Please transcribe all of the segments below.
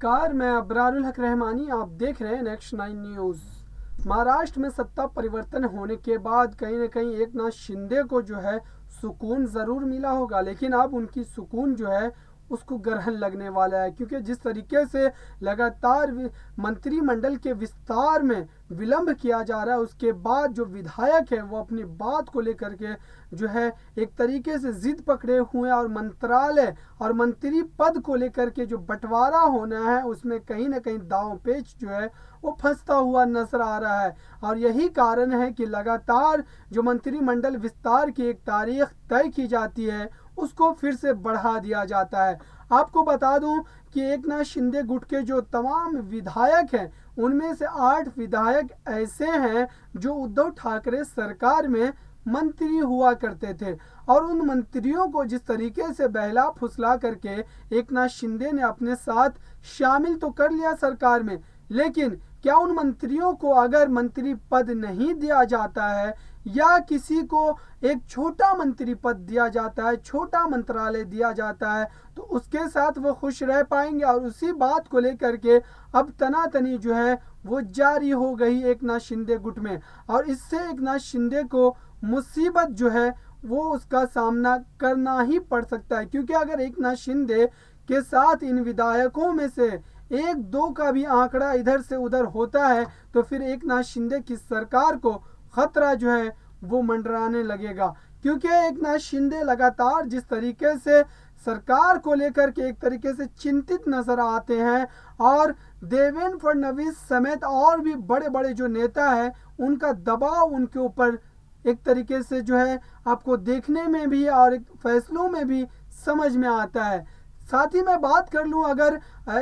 नमस्कार, मैं अबरारुल हक रहमानी। आप देख रहे हैं नेक्स्ट 9 न्यूज़। महाराष्ट्र में सत्ता परिवर्तन होने के बाद कहीं ना कहीं एकनाथ शिंदे को जो है सुकून ज़रूर मिला होगा, लेकिन अब उनकी सुकून जो है उसको ग्रहण लगने वाला है, क्योंकि जिस तरीके से लगातार मंत्रिमंडल के विस्तार में विलंब किया जा रहा है, उसके बाद जो विधायक है वो अपनी बात को लेकर के जो है एक तरीके से जिद पकड़े हुए हैं और मंत्रालय और मंत्री पद को लेकर के जो बंटवारा होना है उसमें कहीं ना कहीं दांव पेच जो है वो फंसता हुआ नजर आ रहा है। और यही कारण है कि लगातार जो मंत्रिमंडल विस्तार की एक तारीख तय की जाती है उसको फिर से बढ़ा दिया जाता है। आपको बता दूं कि एकनाथ शिंदे गुट के जो तमाम विधायक हैं उनमें से 8 विधायक ऐसे हैं जो उद्धव ठाकरे सरकार में मंत्री हुआ करते थे, और उन मंत्रियों को जिस तरीके से बहला फुसला करके एकनाथ शिंदे ने अपने साथ शामिल तो कर लिया सरकार में, लेकिन क्या उन मंत्रियों को अगर मंत्री पद नहीं दिया जाता है या किसी को एक छोटा मंत्री पद दिया जाता है, छोटा मंत्रालय दिया जाता है, तो उसके साथ वो खुश रह पाएंगे? और उसी बात को लेकर के अब तनातनी जो है वो जारी हो गई एकनाथ शिंदे गुट में, और इससे एकनाथ शिंदे को मुसीबत जो है वो उसका सामना करना ही पड़ सकता है। क्योंकि अगर एकनाथ शिंदे के साथ इन विधायकों में से 1-2 का भी आंकड़ा इधर से उधर होता है तो फिर एकनाथ शिंदे की सरकार को खतरा जो है वो मंडराने लगेगा। क्योंकि एकनाथ शिंदे लगातार जिस तरीके से सरकार को लेकर के एक तरीके से चिंतित नजर आते हैं, और देवेंद्र फडणवीस समेत और भी बड़े बड़े जो नेता हैं उनका दबाव उनके ऊपर एक तरीके से जो है आपको देखने में भी और एक फैसलों में भी समझ में आता है। साथ ही मैं बात कर लूं, अगर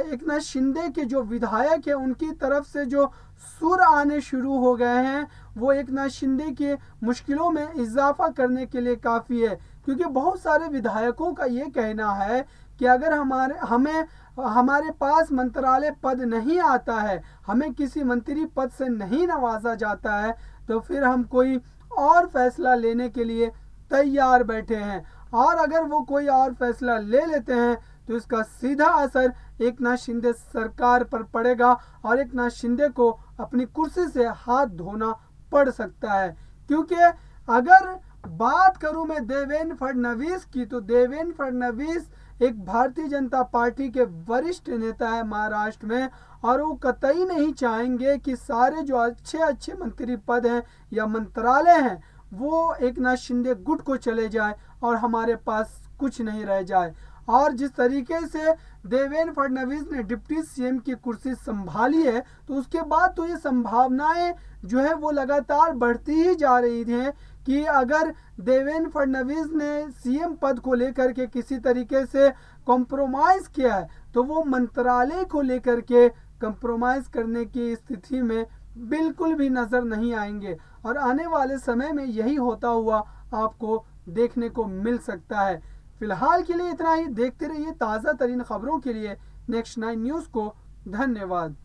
एकनाथ शिंदे के जो विधायक है उनकी तरफ से जो सुर आने शुरू हो गए हैं वो एकनाथ शिंदे के मुश्किलों में इजाफा करने के लिए काफ़ी है। क्योंकि बहुत सारे विधायकों का ये कहना है कि अगर हमारे पास मंत्रालय पद नहीं आता है, हमें किसी मंत्री पद से नहीं नवाजा जाता है, तो फिर हम कोई और फैसला लेने के लिए तैयार बैठे हैं, और अगर वो कोई और फैसला ले लेते हैं तो इसका सीधा असर एकनाथ शिंदे सरकार पर पड़ेगा और एकनाथ शिंदे को अपनी कुर्सी से हाथ धोना पड़ सकता है। क्योंकि अगर बात करूं मैं देवेंद्र फडणवीस की, तो देवेंद्र फडणवीस एक भारतीय जनता पार्टी के वरिष्ठ नेता है महाराष्ट्र में, और वो कतई नहीं चाहेंगे कि सारे जो अच्छे अच्छे मंत्री पद हैं या मंत्रालय हैं वो एकनाथ शिंदे गुट को चले जाए और हमारे पास कुछ नहीं रह जाए। और जिस तरीके से देवेंद्र फडणवीस ने डिप्टी सीएम की कुर्सी संभाली है, तो उसके बाद तो ये संभावनाएं जो है वो लगातार बढ़ती ही जा रही थी कि अगर देवेंद्र फडणवीस ने सीएम पद को लेकर के किसी तरीके से कॉम्प्रोमाइज़ किया है तो वो मंत्रालय को लेकर के कॉम्प्रोमाइज़ करने की स्थिति में बिल्कुल भी नज़र नहीं आएंगे, और आने वाले समय में यही होता हुआ आपको देखने को मिल सकता है। फिलहाल के लिए इतना ही। देखते रहिए ताज़ा तरीन खबरों के लिए नेक्स्ट 9 न्यूज़ को। धन्यवाद।